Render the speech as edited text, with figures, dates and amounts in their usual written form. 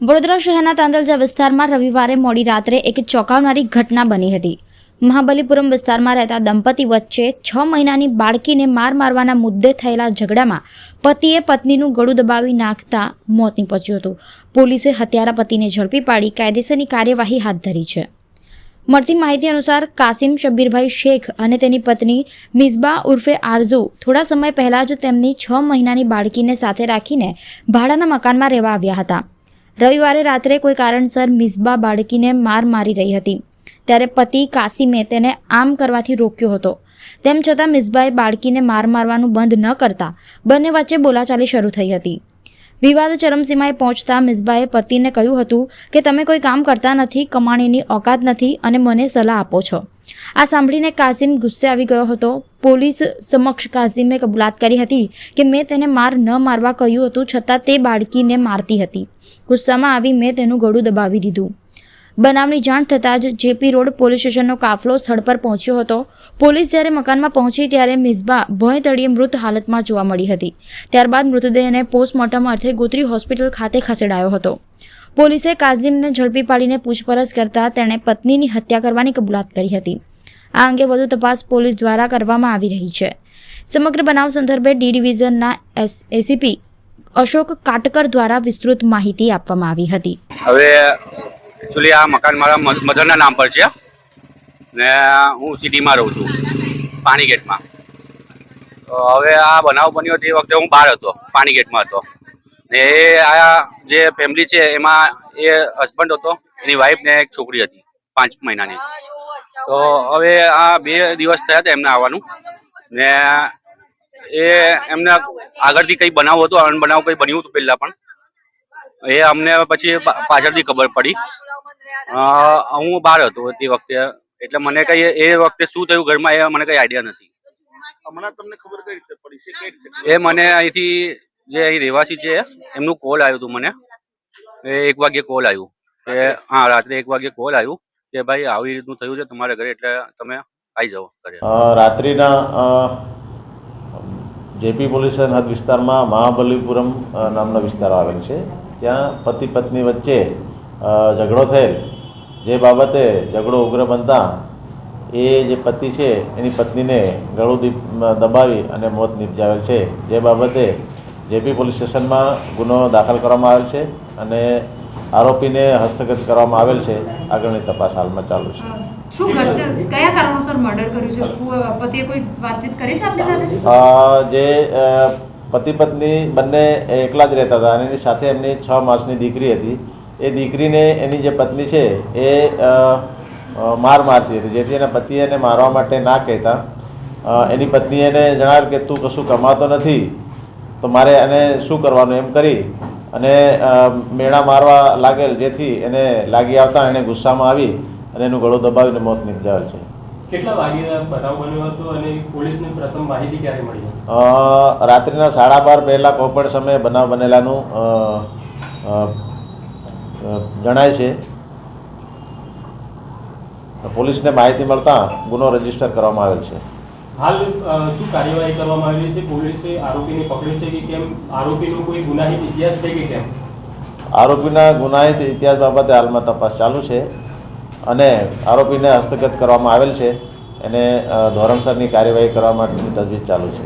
વડોદરા શહેરના તાંદલજા વિસ્તારમાં રવિવારે મોડી રાત્રે એક ચોંકાવનારી ઘટના બની હતી। મહાબલીપુરમ વિસ્તારમાં રહેતા દંપતી વચ્ચે 6 મહિનાની બાળકીને મારવાના મુદ્દે થયેલા ઝઘડામાં પતિએ પત્નીનું ગળું દબાવી નાખતા મોત નીપજ્યું હતું। પોલીસે હત્યારા પતિને ઝડપી પાડી કાયદેસરની કાર્યવાહી હાથ ધરી છે। મળતી માહિતી અનુસાર કાસિમ શબ્બીરભાઈ શેખ અને તેની પત્ની મિસબા ઉર્ફે આરઝુ થોડા સમય પહેલા જ તેમની 6 મહિનાની બાળકીને સાથે રાખીને ભાડાના મકાનમાં રહેવા આવ્યા હતા। રવિવારે રાત્રે કોઈ કારણસર મિસબા બાળકીને મારી રહી હતી ત્યારે પતિ કાસિમે તેને આમ કરવાથી રોક્યો હતો। તેમ છતાં મિસબાએ બાળકીને મારવાનું બંધ ન કરતા બંને વચ્ચે બોલાચાલી શરૂ થઈ હતી। વિવાદ ચરમસીમાએ પહોંચતા મિસબાએ પતિને કહ્યું હતું કે તમે કોઈ કામ કરતા નથી, કમાણીની ઓકાત નથી અને મને સલાહ આપો છો। આ સાંભળીને કાસિમ ગુસ્સે આવી ગયો હતો। પોલીસ સમક્ષ કાસિમે કબૂલાત કરી હતી કે મેં તેને ન મારવા કહ્યું હતું, છતાં તે બાળકીને મારતી હતી। ગુસ્સામાં આવી મેં તેનું ગળું દબાવી દીધું। બનાવની જાણ થતાં જ જેપી રોડ પોલીસ સ્ટેશનનો કાફલો સ્થળ પર પહોંચ્યો હતો। પોલીસ જ્યારે મકાનમાં પહોંચી ત્યારે મિસબા ભોંય તળિયે મૃત હાલતમાં જોવા મળી હતી। ત્યારબાદ મૃતદેહને પોસ્ટમોર્ટમ અર્થે ગોત્રી હોસ્પિટલ ખાતે ખસેડાયો હતો। પોલીસે કાસિમને ઝડપી પાડીને પૂછપરછ કરતા તેણે પત્નીની હત્યા કરવાની કબૂલાત કરી હતી। આ અંગે વધુ તપાસ પોલીસ દ્વારા કરવામાં આવી રહી છે। સમગ્ર બનાવ સંદર્ભે ડી ડિવિઝનના એસીપી અશોક કાટકર દ્વારા વિસ્તૃત માહિતી આપવામાં આવી હતી। હવે एक्चुअली आ मकान मारा मदरना नाम पर है ने हूँ सिटी में रहूँ छूँ पानी गेट में। तो हवे आ बनाव बन्यो ते वखते हूँ बहार हतो, पानी गेट में हतो ने आ जे फैमिली छे एमां ए हस्बंड हतो, एनी वाइफ ने एक छोकरी हती 5 महीनानी। तो हवे आ 2 दिवस थया हता एमने आववानुं ने ए एमने आगळथी कई बनाव हतो, अनबनाव कई बन्युं हतुं पहिला पण ए अमने पछी पाछळथी खबर पड़ी। હું બહાર હતો તે વખતે, એટલે મને કઈ એ વખતે શું થયું ઘરમાં એ મને કઈ આઈડિયા નથી। હમણાં તમને ખબર કઈ રીતે પડી છે? કઈ રીતે? એ મને અહીંથી જે અહીં રહેવાસી છે એમનું કોલ આવ્યું હતું મને। 1 વાગ્યે કોલ આવ્યું કે હા રાત્રે 1 વાગ્યે કોલ આવ્યું કે ભાઈ આવી રીતનું થયું છે તમારા ઘરે, એટલે તમે આવી જાઓ ઘરે। રાત્રિના જેપી પોલીસ હદ વિસ્તારમાં મહાબલીપુરમ નામનો વિસ્તાર આવેલ છે। ત્યાં પતિ પત્ની વચ્ચે ઝઘડો થયેલ, જે બાબતે ઝઘડો ઉગ્ર બનતા એ જે પતિ છે એની પત્નીને ગળું દબાવી અને મોત નિપજાવેલ છે। જે બાબતે જેપી પોલીસ સ્ટેશનમાં ગુનો દાખલ કરવામાં આવેલ છે અને આરોપીને હસ્તગત કરવામાં આવેલ છે। આગળની તપાસ હાલમાં ચાલુ છે। શું કયા કારણોસર મર્ડર કર્યું છે? પતિએ કોઈ વાતચીત કરી છે આપની સાથે? જે પતિ પત્ની બંને એકલા જ રહેતા હતા અને એની સાથે એમની 6 માસની દીકરી હતી। એ દીકરીને એની જે પત્ની છે એ મારતી હતી, જેથી એના પતિએ એને મારવા માટે ના કહેતા એની પત્નીએ એને જણાવ્યું કે તું કશું કમાતો નથી તો મારે એને શું કરવાનું એમ કરી અને મેણા મારવા લાગેલ, જેથી એને લાગી આવતા એને ગુસ્સામાં આવી અને એનું ગળું દબાવીને મોત નિપજાવેલ છે। કેટલા વાગે બનાવ બન્યો હતો અને પોલીસની પ્રથમ માહિતી ક્યારે મળી? રાત્રિના 12:30 પહેલાં કોઈ પણ સમયે બનાવ બનેલાનું જણાય છે। પોલીસને માહિતી મળતા ગુનો રજીસ્ટર કરવામાં આવેલ છે। હાલ શું કાર્યવાહી કરવામાં આવી છે? પોલીસે આરોપીને પકડ્યો છે કે કેમ? આરોપીનો કોઈ ગુનાહિત ઇતિહાસ છે કે કેમ? આરોપીના ગુનાહિત ઇતિહાસ બાબતે હાલમાં તપાસ ચાલુ છે અને આરોપીને હસ્તગત કરવામાં આવેલ છે। એને ધોરણસરની કાર્યવાહી કરવા માટેની તજવીજ ચાલુ છે।